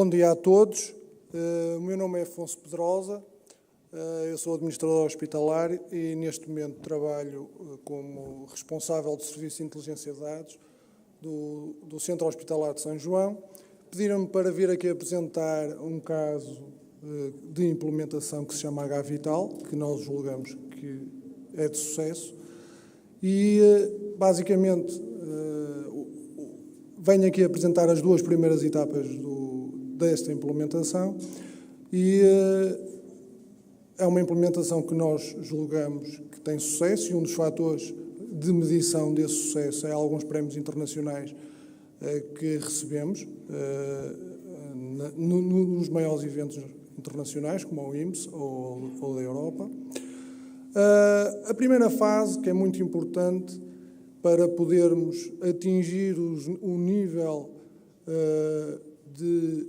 Bom dia a todos. O meu nome é Afonso Pedrosa, eu sou administrador hospitalar e neste momento trabalho como responsável do Serviço de Inteligência de Dados do Centro Hospitalar de São João. Pediram-me para vir aqui apresentar um caso de implementação que se chama H-Vital, que nós julgamos que é de sucesso e basicamente venho aqui apresentar as duas primeiras etapas desta implementação e é uma implementação que nós julgamos que tem sucesso e um dos fatores de medição desse sucesso é alguns prémios internacionais que recebemos nos maiores eventos internacionais, como o IMSS ou da Europa. A primeira fase, que é muito importante para podermos atingir o nível de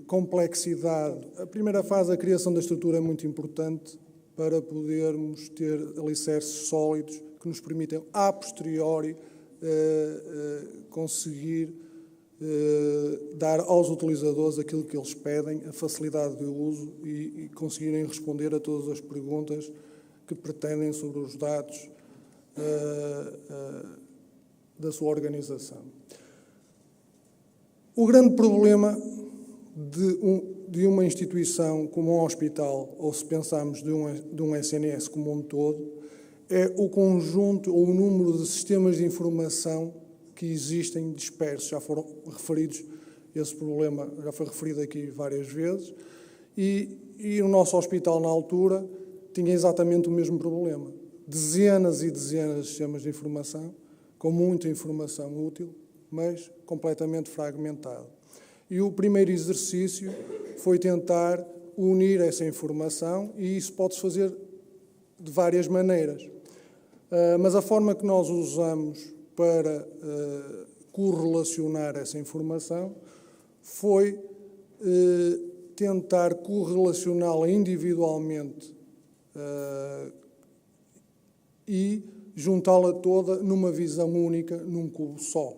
complexidade. A primeira fase, a criação da estrutura, é muito importante para podermos ter alicerces sólidos que nos permitem, a posteriori, conseguir dar aos utilizadores aquilo que eles pedem, a facilidade de uso e conseguirem responder a todas as perguntas que pretendem sobre os dados da sua organização. O grande problema de uma instituição como um hospital, ou se pensarmos de um SNS como um todo, é o conjunto ou o número de sistemas de informação que existem dispersos. Já foram referidos, esse problema já foi referido aqui várias vezes, e o nosso hospital, na altura, tinha exatamente o mesmo problema. Dezenas e dezenas de sistemas de informação, com muita informação útil, mas completamente fragmentado. E o primeiro exercício foi tentar unir essa informação, e isso pode-se fazer de várias maneiras. Mas a forma que nós usamos para correlacionar essa informação foi tentar correlacioná-la individualmente e juntá-la toda numa visão única, num cubo só.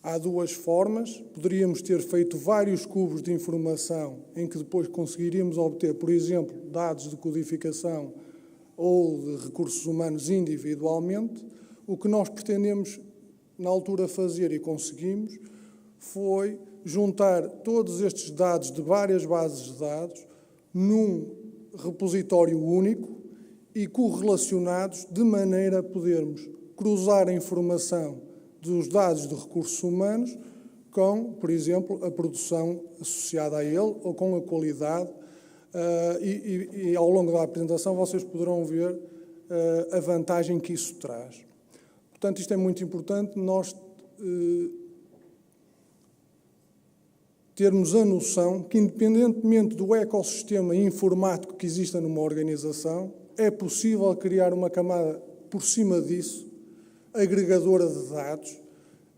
Há duas formas. Poderíamos ter feito vários cubos de informação em que depois conseguiríamos obter, por exemplo, dados de codificação ou de recursos humanos individualmente. O que nós pretendemos, na altura, fazer e conseguimos foi juntar todos estes dados de várias bases de dados num repositório único e correlacionados de maneira a podermos cruzar a informação dos dados de recursos humanos com, por exemplo, a produção associada a ele ou com a qualidade e ao longo da apresentação vocês poderão ver a vantagem que isso traz. Portanto, isto é muito importante, nós termos a noção que, independentemente do ecossistema informático que exista numa organização, é possível criar uma camada por cima disso, agregadora de dados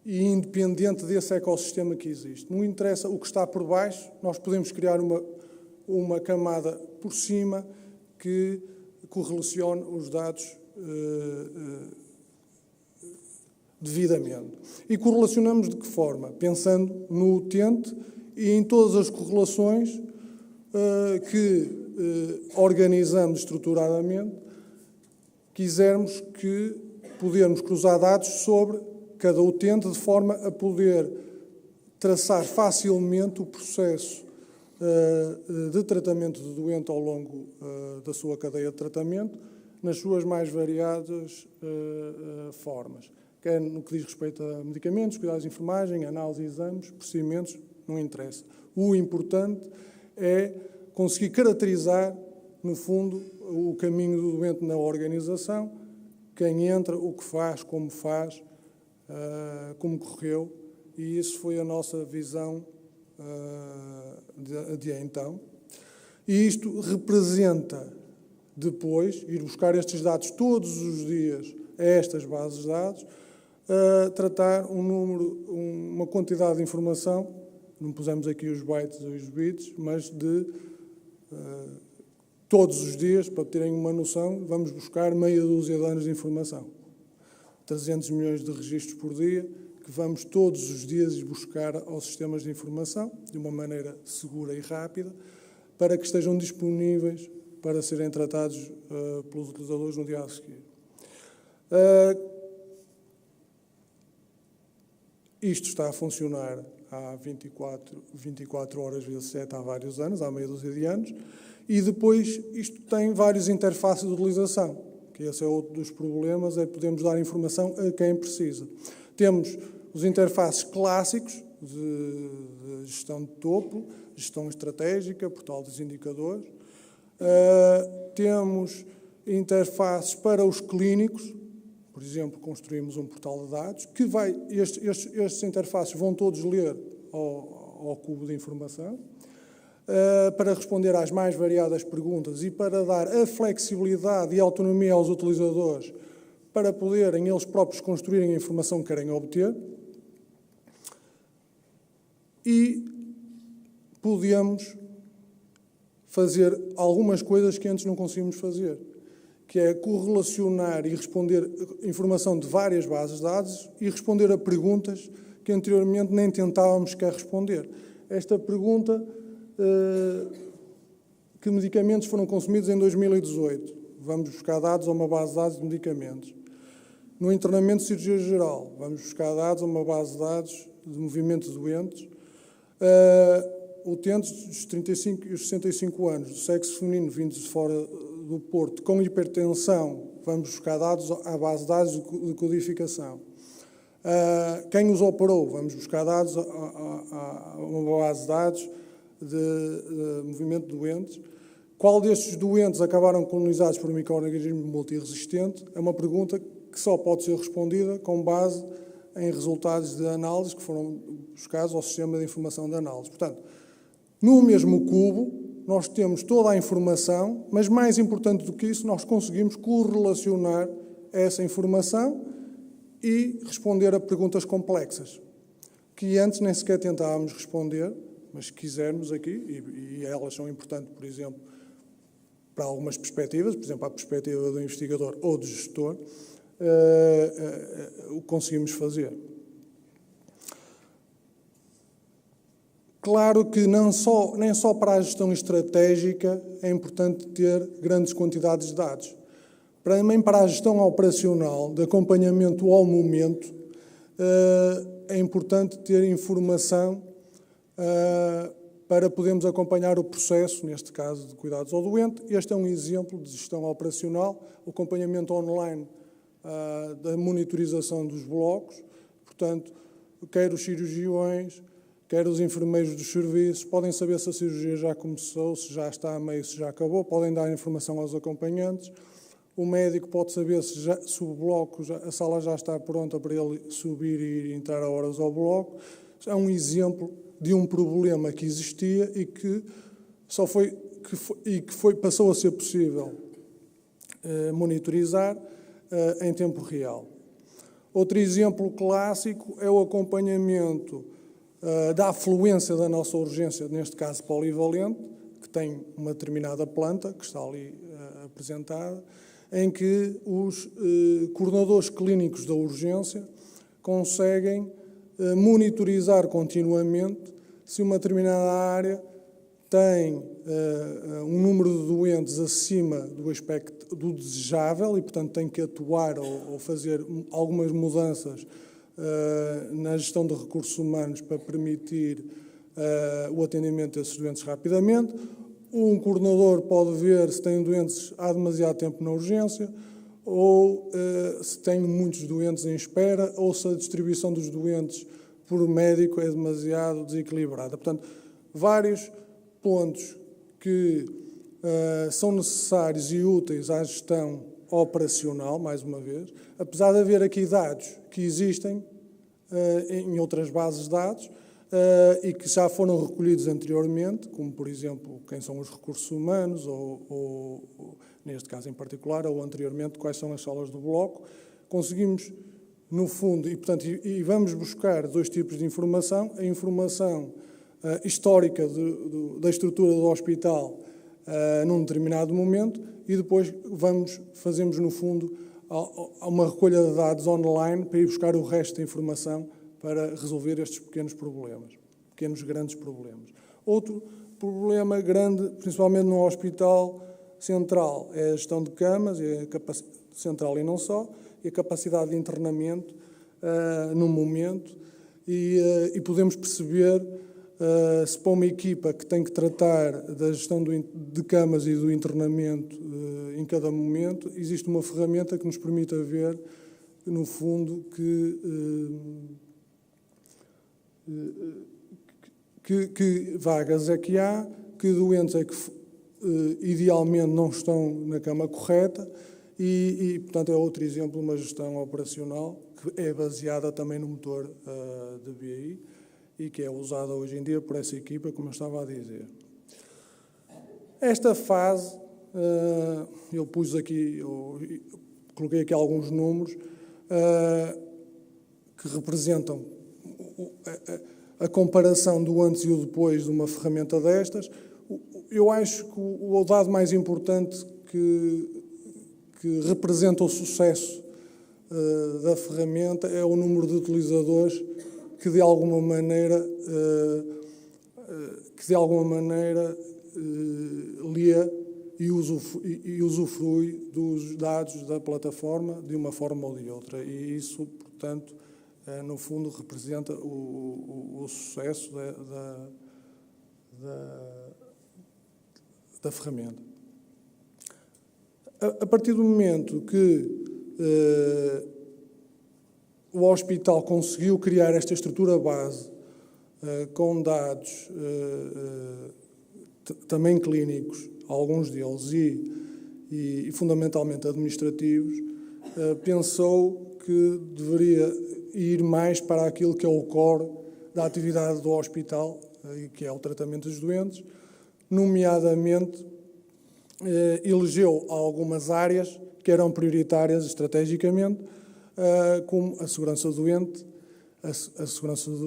e independente desse ecossistema que existe. Não interessa o que está por baixo, nós podemos criar uma camada por cima que correlacione os dados devidamente. E correlacionamos de que forma? Pensando no utente e em todas as correlações que organizamos estruturadamente, quisermos que podermos cruzar dados sobre cada utente de forma a poder traçar facilmente o processo de tratamento do doente ao longo da sua cadeia de tratamento, nas suas mais variadas formas. Quer no que diz respeito a medicamentos, cuidados de enfermagem, análise de exames, procedimentos, não interessa. O importante é conseguir caracterizar, no fundo, o caminho do doente na organização, quem entra, o que faz, como correu, e isso foi a nossa visão de então. E isto representa, depois, ir buscar estes dados todos os dias a estas bases de dados, tratar uma quantidade de informação, não pusemos aqui os bytes ou os bits, mas de todos os dias, para terem uma noção, vamos buscar meia dúzia de anos de informação. 300 milhões de registros por dia, que vamos todos os dias buscar aos sistemas de informação, de uma maneira segura e rápida, para que estejam disponíveis para serem tratados pelos utilizadores no dia a seguir. Isto está a funcionar há 24 horas vezes 7 há vários anos, há meia dúzia de anos, e depois isto tem várias interfaces de utilização, que esse é outro dos problemas, é podermos dar informação a quem precisa. Temos os interfaces clássicos de gestão de topo, gestão estratégica, portal dos indicadores. Temos interfaces para os clínicos, por exemplo, construímos um portal de dados, que estes interfaces vão todos ler ao cubo de informação, para responder às mais variadas perguntas e para dar a flexibilidade e autonomia aos utilizadores para poderem eles próprios construírem a informação que querem obter. E podemos fazer algumas coisas que antes não conseguimos fazer, que é correlacionar e responder informação de várias bases de dados e responder a perguntas que anteriormente nem tentávamos sequer responder. Esta pergunta, que medicamentos foram consumidos em 2018? Vamos buscar dados a uma base de dados de medicamentos. No internamento de cirurgia geral, vamos buscar dados a uma base de dados de movimento de doentes. Utentes dos 35 e os 65 anos, do sexo feminino vindos de fora do Porto, com hipertensão, vamos buscar dados à base de dados de codificação. Quem os operou, vamos buscar dados a uma base de dados de movimento de doentes. Qual destes doentes acabaram colonizados por um micro-organismo multiresistente? É uma pergunta que só pode ser respondida com base em resultados de análise que foram buscados ao sistema de informação de análise. Portanto, no mesmo cubo, nós temos toda a informação, mas mais importante do que isso, nós conseguimos correlacionar essa informação e responder a perguntas complexas, que antes nem sequer tentávamos responder, mas se quisermos aqui, e elas são importantes, por exemplo, para algumas perspectivas, por exemplo, a perspectiva do investigador ou do gestor, o conseguimos fazer. Claro que nem só para a gestão estratégica é importante ter grandes quantidades de dados. Também para a gestão operacional, de acompanhamento ao momento, é importante ter informação para podermos acompanhar o processo, neste caso de cuidados ao doente. Este é um exemplo de gestão operacional, o acompanhamento online da monitorização dos blocos. Portanto, quer os cirurgiões, quer os enfermeiros dos serviços, podem saber se a cirurgia já começou, se já está a meio, se já acabou, podem dar informação aos acompanhantes. O médico pode saber se o bloco, a sala já está pronta para ele subir e entrar a horas ao bloco. É um exemplo de um problema que existia e que passou a ser possível monitorizar em tempo real. Outro exemplo clássico é o acompanhamento da afluência da nossa urgência, neste caso polivalente, que tem uma determinada planta, que está ali apresentada, em que os coordenadores clínicos da urgência conseguem monitorizar continuamente se uma determinada área tem um número de doentes acima do desejável e, portanto, tem que atuar ou fazer algumas mudanças na gestão de recursos humanos para permitir o atendimento desses doentes rapidamente. Um coordenador pode ver se tem doentes há demasiado tempo na urgência ou se tem muitos doentes em espera ou se a distribuição dos doentes por médico é demasiado desequilibrada. Portanto, vários pontos que são necessários e úteis à gestão operacional, mais uma vez, apesar de haver aqui dados que existem em outras bases de dados e que já foram recolhidos anteriormente, como, por exemplo, quem são os recursos humanos ou neste caso em particular, ou anteriormente, quais são as salas do bloco. Conseguimos, no fundo, e vamos buscar dois tipos de informação: a informação histórica da estrutura do hospital num determinado momento e depois fazemos, no fundo, uma recolha de dados online para ir buscar o resto da informação para resolver estes pequenos grandes problemas. Outro problema grande, principalmente no Hospital Central, é a gestão de camas, central e não só, e a capacidade de internamento no momento, e podemos perceber se para uma equipa que tem que tratar da gestão de camas e do internamento em cada momento, existe uma ferramenta que nos permite ver, no fundo, que vagas é que há, que doentes é que idealmente não estão na cama correta e, portanto, é outro exemplo de uma gestão operacional que é baseada também no motor de BI e que é usada hoje em dia por essa equipa, como eu estava a dizer. Esta fase, eu coloquei aqui alguns números que representam a comparação do antes e o depois de uma ferramenta destas. Eu acho que o dado mais importante que representa o sucesso da ferramenta é o número de utilizadores que de alguma maneira lê e usufrui dos dados da plataforma de uma forma ou de outra. E isso, portanto, no fundo, representa o sucesso da ferramenta. A partir do momento que o hospital conseguiu criar esta estrutura base com dados também clínicos, alguns deles, e fundamentalmente administrativos, pensou que deveria ir mais para aquilo que é o core da atividade do hospital, que é o tratamento dos doentes, nomeadamente elegeu algumas áreas que eram prioritárias estrategicamente, como a segurança do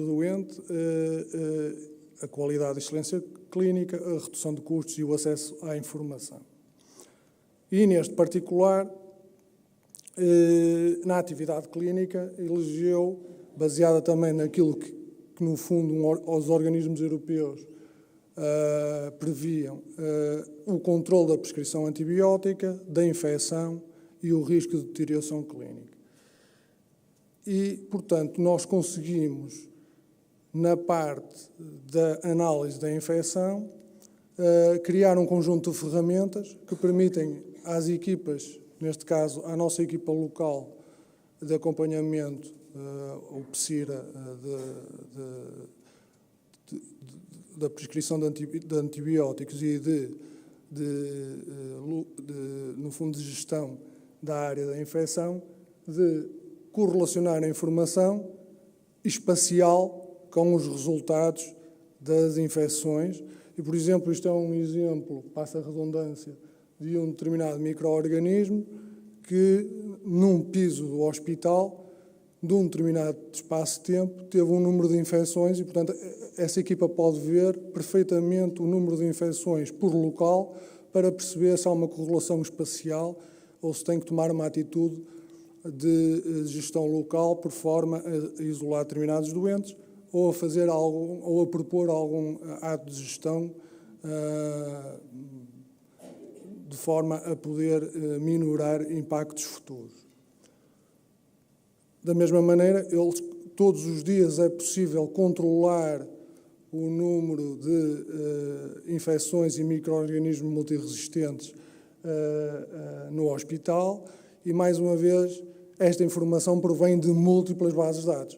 doente, a qualidade e excelência clínica, a redução de custos e o acesso à informação. E, neste particular, na atividade clínica, elegeu, baseada também naquilo que no fundo, os organismos europeus previam o controle da prescrição antibiótica, da infecção e o risco de deterioração clínica. E, portanto, nós conseguimos, na parte da análise da infecção, criar um conjunto de ferramentas que permitem às equipas, neste caso, à nossa equipa local de acompanhamento, o PSIRA, da prescrição de antibióticos e no fundo, de gestão da área da infecção, de correlacionar a informação espacial com os resultados das infecções. E, por exemplo, isto é um exemplo, passa a redundância, de um determinado micro-organismo que, num piso do hospital, de um determinado espaço de tempo, teve um número de infecções e, portanto, essa equipa pode ver perfeitamente o número de infecções por local para perceber se há uma correlação espacial ou se tem que tomar uma atitude de gestão local por forma a isolar determinados doentes ou a fazer algum, ou a propor algum ato de gestão de forma a poder minorar impactos futuros. Da mesma maneira, todos os dias é possível controlar o número de infecções e micro-organismos multiresistentes no hospital e, mais uma vez, esta informação provém de múltiplas bases de dados.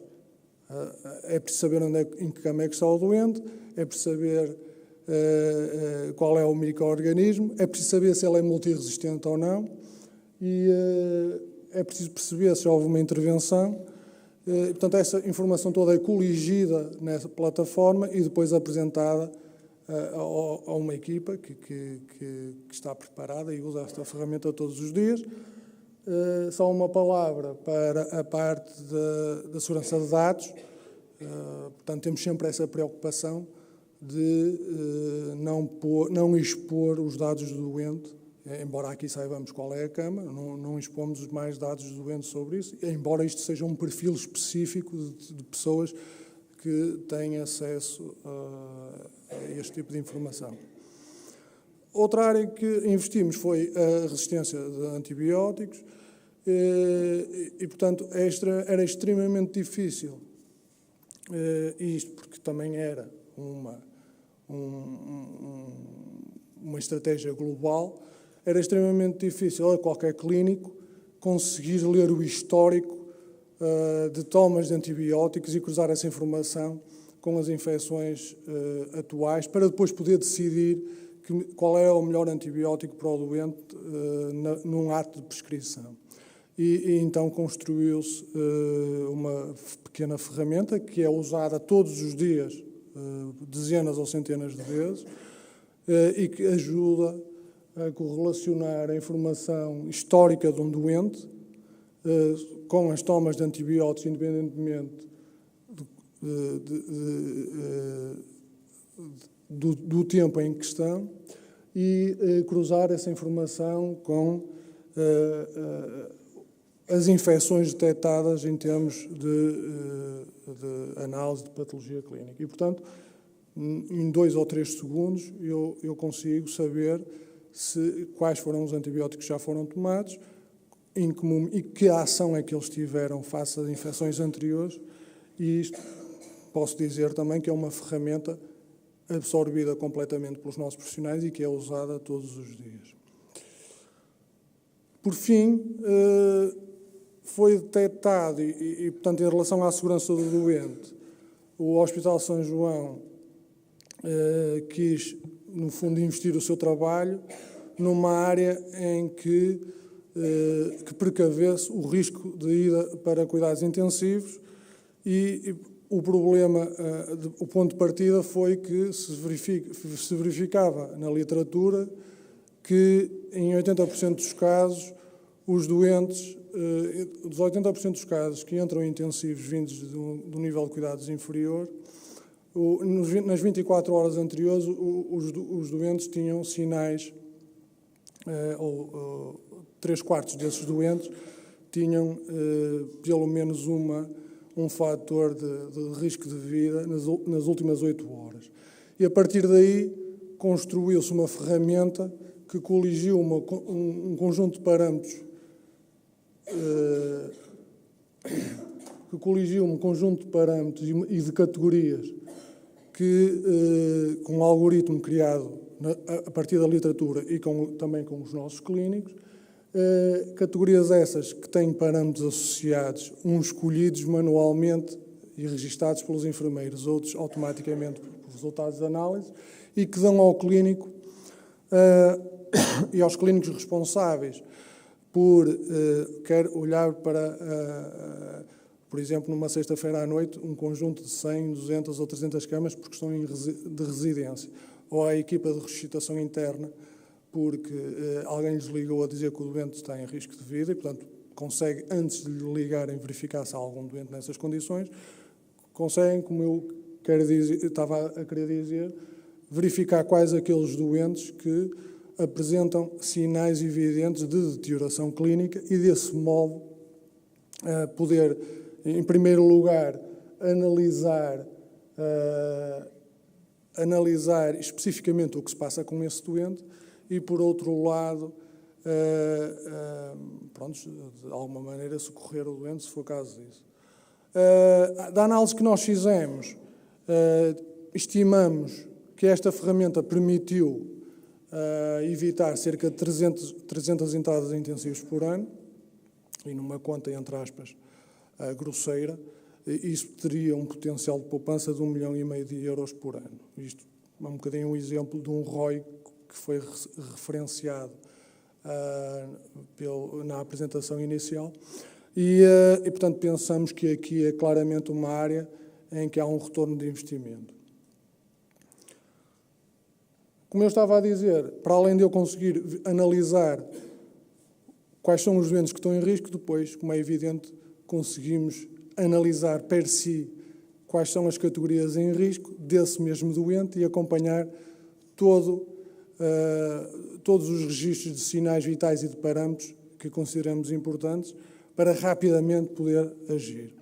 É preciso saber em que cama é que está o doente, é preciso saber qual é o micro-organismo, é preciso saber se ele é multiresistente ou não e é preciso perceber se houve uma intervenção. Portanto, essa informação toda é coligida nessa plataforma e depois apresentada a uma equipa que está preparada e usa esta ferramenta todos os dias. Só uma palavra para a parte da segurança de dados. Portanto, temos sempre essa preocupação de não expor os dados do doente embora aqui saibamos qual é a cama, não expomos mais dados dos doentes sobre isso, embora isto seja um perfil específico de pessoas que têm acesso a este tipo de informação. Outra área que investimos foi a resistência de antibióticos e portanto, era extremamente difícil, isto porque também era uma estratégia global, era extremamente difícil a qualquer clínico conseguir ler o histórico de tomas de antibióticos e cruzar essa informação com as infecções atuais para depois poder decidir qual é o melhor antibiótico para o doente num ato de prescrição. E então construiu-se uma pequena ferramenta que é usada todos os dias, dezenas ou centenas de vezes, e que ajuda a correlacionar a informação histórica de um doente com as tomas de antibióticos, independentemente do tempo em questão, e cruzar essa informação com as infecções detectadas em termos de análise de patologia clínica. E, portanto, em 2 ou 3 segundos, eu consigo saber quais foram os antibióticos que já foram tomados e que ação é que eles tiveram face às infecções anteriores. E isto posso dizer também que é uma ferramenta absorvida completamente pelos nossos profissionais e que é usada todos os dias. Por fim, foi detectado, e portanto, em relação à segurança do doente, o Hospital São João quis, no fundo, investir o seu trabalho numa área em que precavesse o risco de ida para cuidados intensivos e o problema, o ponto de partida foi que se verificava na literatura que em 80% dos casos os doentes, dos 80% dos casos que entram em intensivos vindos de um nível de cuidados inferior, nas 24 horas anteriores os doentes tinham sinais, ou 3/4 desses doentes tinham pelo menos um fator de risco de vida nas últimas 8 horas. E a partir daí construiu-se uma ferramenta que coligiu um conjunto de parâmetros e de categorias que, com um algoritmo criado a partir da literatura e também com os nossos clínicos, categorias essas que têm parâmetros associados, uns escolhidos manualmente e registados pelos enfermeiros, outros automaticamente por resultados de análise, e que dão ao clínico e aos clínicos responsáveis por quer olhar para, por exemplo, numa sexta-feira à noite, um conjunto de 100, 200 ou 300 camas por questão de residência, ou a equipa de ressuscitação interna, porque alguém lhes ligou a dizer que o doente está em risco de vida e, portanto, consegue, antes de lhe ligarem, verificar se há algum doente nessas condições, conseguem, como eu estava a querer dizer, verificar quais aqueles doentes que apresentam sinais evidentes de deterioração clínica e, desse modo, poder, em primeiro lugar, analisar especificamente o que se passa com esse doente e, por outro lado, de alguma maneira, socorrer o doente, se for caso disso. Da análise que nós fizemos, estimamos que esta ferramenta permitiu evitar cerca de 300 entradas em intensivos por ano, e numa conta, entre aspas, grosseira, isso teria um potencial de poupança de 1,5 milhão de euros por ano. Isto é um bocadinho um exemplo de um ROI que foi referenciado na apresentação inicial e, portanto, pensamos que aqui é claramente uma área em que há um retorno de investimento. Como eu estava a dizer, para além de eu conseguir analisar quais são os doentes que estão em risco, depois, como é evidente, conseguimos analisar per si quais são as categorias em risco desse mesmo doente e acompanhar todo todos os registros de sinais vitais e de parâmetros que consideramos importantes para rapidamente poder agir.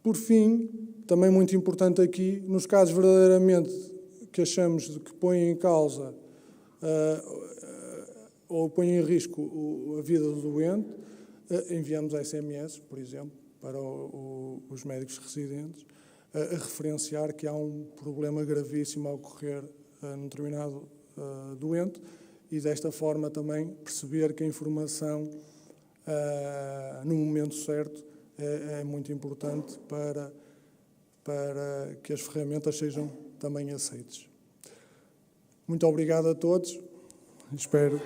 Por fim, também muito importante aqui, nos casos verdadeiramente que achamos que põem em causa ou põem em risco a vida do doente, enviamos SMS, por exemplo, para os médicos residentes, a referenciar que há um problema gravíssimo a ocorrer num determinado doente e, desta forma, também perceber que a informação, no momento certo, é muito importante para que as ferramentas sejam também aceites. Muito obrigado a todos. Espero